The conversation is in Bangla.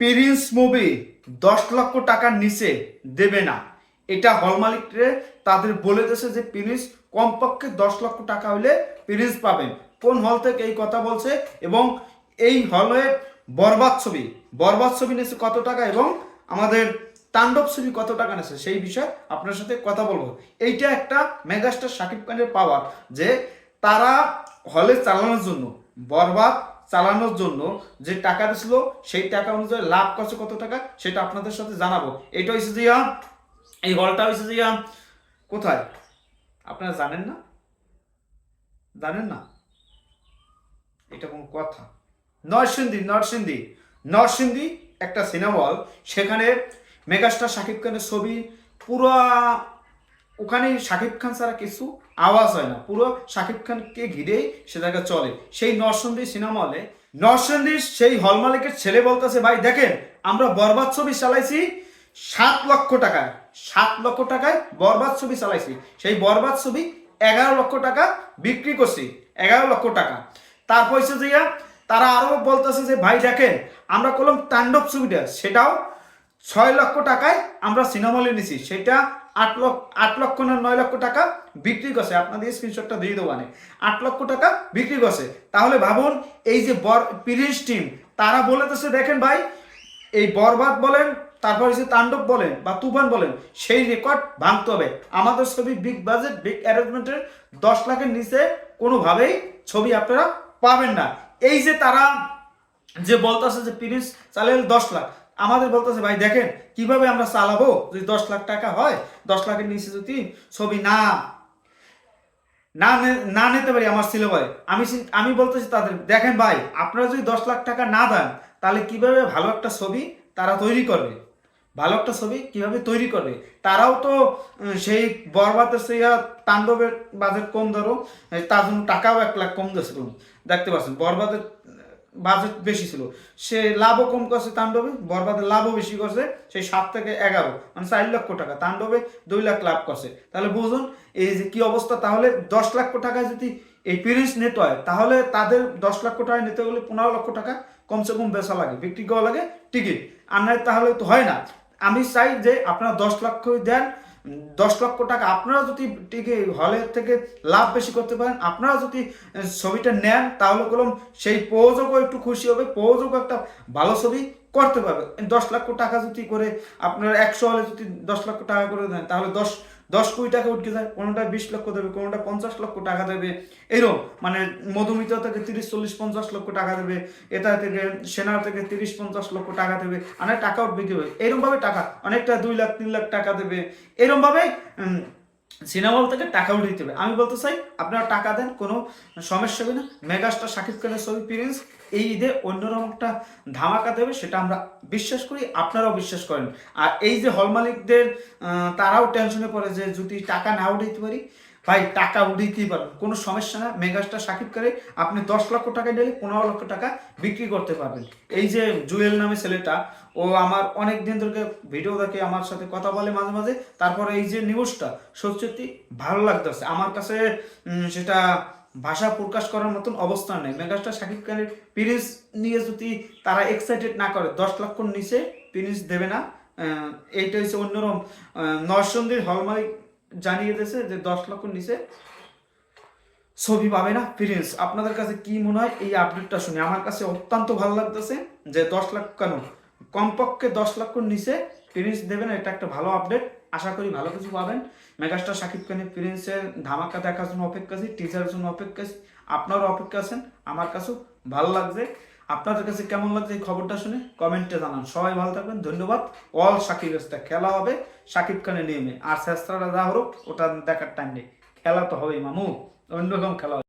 প্রিন্স মুভি 10 লক্ষ টাকার নিচে দেবে না, এটা হল মালিকরে তাদের বলে দিয়েছে যে প্রিন্স কমপক্ষে 10 লক্ষ টাকা হলে প্রিন্স পাবেন। কোন হল থেকে এই কথা বলছে এবং এই হলে বরবাদ ছবি নিয়েছে কত টাকা এবং আমাদের তাণ্ডব ছবি কত টাকা নিয়েছে সেই বিষয়ে আপনার সাথে কথা বলবো। এইটা একটা মেগাস্টার শাকিব খানের পাওয়ার যে তারা হলে চালানোর জন্য বরবাদ চালানোর জন্য যে টাকা দিছিল সেই টাকা অনুযায়ী লাভ করছে কত টাকা সেটা আপনাদের সাথে জানাবো। এটা হয়েছে যে এই হলটা হয়েছে যে কোথায় আপনারা জানেন না? এটা কোন কথা? নরসিংদী একটা সিনেমা হল, সেখানে মেগাস্টার শাকিব খানের ছবি পুরো, ওখানে শাকিব খান ছাড়া কিছু আওয়াজ হয় না, পুরো শাকিব খানকে ঘিরেই সে জায়গা চলে। সেই নরসিংদী সিনেমা হলে নরসিংদীর সেই হল মালিকের ছেলে বলতেছে, ভাই দেখেন আমরা বরবাদ ছবি চালাইছি 7 লক্ষ টাকায় বরবাদ ছবি চালাইছি, সেই বরবাদ ছবি 11 লক্ষ টাকা বিক্রি করছি, 11 লক্ষ টাকা। তারপর হচ্ছে যে তারা আরো বলতেছে যে ভাই দেখেন আমরা করলাম তাণ্ডব ছবিটা, সেটাও 6 লক্ষ টাকায় আমরা সিনেমা হলে নিছি, সেটা 8 লক্ষ না 9 লক্ষ টাকা বিক্রি করছে। আপনাদের স্ক্রিনশটটা দিয়ে দেবো, 8 লক্ষ টাকা বিক্রি করছে। তাহলে ভাবুন এই যে প্রিন্স টিম তারা বলেতেছে দেখেন ভাই এই বরবাদ বলেন, তারপর হচ্ছে তাণ্ডব বলেন বা তুফান বলেন, সেই রেকর্ড ভাঙতে হবে। আমাদের ছবি বিগ বাজেট বিগ অ্যারেঞ্জমেন্টের 10 লাখের নিচে কোনোভাবেই ছবি আপনারা পাবেন না। এই যে তারা যে বলতেছে যে প্রিন্স চালালে 10 লাখ, আমাদের বলতেছে ভাই দেখেন কিভাবে আমরা চালাবো যদি 10 লাখ টাকা হয়, 10 লাখের নিচে যদি ছবি না নিতে পারি আমার ছেলে ভাই। আমি বলতেছি তাদের দেখেন ভাই আপনারা যদি 10 লাখ টাকা না দেন তাহলে কিভাবে ভালো একটা ছবি তারা তৈরি করবে, কিভাবে তৈরি করবে? তারাও তো সেই বরবাদের সেই তাণ্ডবের বাজেট কম ধরো, তার জন্য টাকাও 1 লাখ কম দিয়েছিল। দেখতে পাচ্ছেন বরবাদের বাজেট বেশি ছিল, সে লাভও কম করছে, তাণ্ডবে বরবাদের লাভও বেশি করছে, সেই 7 থেকে 11 মানে 4 লক্ষ টাকা, তাণ্ডবে 2 লাখ লাভ করছে। তাহলে বুঝুন এই যে কি অবস্থা। তাহলে 10 লক্ষ টাকায় যদি এই প্রিন্স নিতে হয় তাহলে তাদের 10 লক্ষ টাকা নিতে গেলে 15 লক্ষ টাকা কমসে কম বেচা লাগে, বিক্রি করা লাগে টিকিট, আর নয় তাহলে তো হয় না। আমি চাই যে আপনারা 10 লক্ষ দেন, 10 লক্ষ টাকা আপনারা যদি টিকিট হলের থেকে লাভ বেশি করতে পারেন, আপনারা যদি ছবিটা নেন তাহলে বললাম সেই প্রযোজকও একটু খুশি হবে, প্রযোজক একটা ভালো ছবি করতে পারবে। 10 লক্ষ টাকা যদি করে আপনারা 100 হলে যদি 10 লক্ষ টাকা করে দেন তাহলে 10 কোটি টাকা উঠে যায়, কোনোটা 20 লক্ষ দেবে, কোনোটা 50 লক্ষ টাকা দেবে, এরকম মানে মধুমিতা থেকে 30, 40, 50 লক্ষ টাকা দেবে, এটা থেকে সেনা থেকে 30, 50 লক্ষ টাকা দেবে, অনেক টাকা উঠবে কি হবে, এরকম ভাবে টাকা অনেকটা 2 লাখ 3 লাখ টাকা দেবে, এরকম ভাবে সিনেমা হল থেকে টাকা উঠে দিতে হবে। আমি বলতে চাই আপনারা টাকা দেন, কোনো সমস্যা হবে না। মেগাস্টার শাকিব খানের ছবি প্রিন্স এই ঈদে অন্যরকম একটা ধামাকা দেবে, সেটা আমরা বিশ্বাস করি, আপনারাও বিশ্বাস করেন। আর এই যে হল মালিকদের তারাও টেনশনে পড়ে যে যদি টাকা না উঠাইতে পারি, ভাই টাকা উঠাইতেই পারবেন, কোনো সমস্যা না। মেগাস্টার শাকিব খানের আপনি 10 লক্ষ টাকা নিলে 15 লক্ষ টাকা বিক্রি করতে পারবেন। এই যে জুয়েল নামে ছেলেটা, ও আমার অনেক দিন ধরে ভিডিও দেখে, আমার সাথে কথা বলে মাঝে মাঝে, তারপরে এই যে নিউজটা সত্যি ভালো লাগতেছে আমার কাছে, সেটা ভাষা প্রকাশ করার মতন অবস্থা নেই। মেগাস্টার শাকিব খানের প্রিন্স নিয়ে যদি তারা এক্সাইটেড না করে 10 লক্ষর নিচে প্রিন্স দেবে না, এইটা হচ্ছে অন্যরকম। নরসিংদীর হল মালিক জানিয়ে দিয়েছে যে 10 লক্ষর নিচে ছবি পাবে না প্রিন্স। আপনাদের কাছে কি মনে হয় এই আপডেটটা শুনে? আমার কাছে অত্যন্ত ভালো লাগতেছে যে 10 লাখ কেন, কমপক্ষে 10 লক্ষর নিচে প্রিন্স দেবেন, এটা একটা ভালো আপডেট। আশা করি ভালো কিছু পাবেন। মেগাস্টার শাকিব খানের প্রিন্সের ধামাকা দেখার জন্য অপেক্ষা আছি, টিজারের জন্য অপেক্ষা আছি, আপনারাও অপেক্ষা আছেন। আমার কাছেও ভালো লাগছে। আপনাদের কাছে কেমন লাগছে এই খবরটা শুনে কমেন্টে জানান। সবাই ভালো থাকবেন, ধন্যবাদ। অল শাকিব খেলা হবে শাকিব খানের নিয়মে, আর শেষরা যা হোক ওটা দেখার টাইম নেই, খেলা তো হবেই মামু, অন্যরকম খেলা।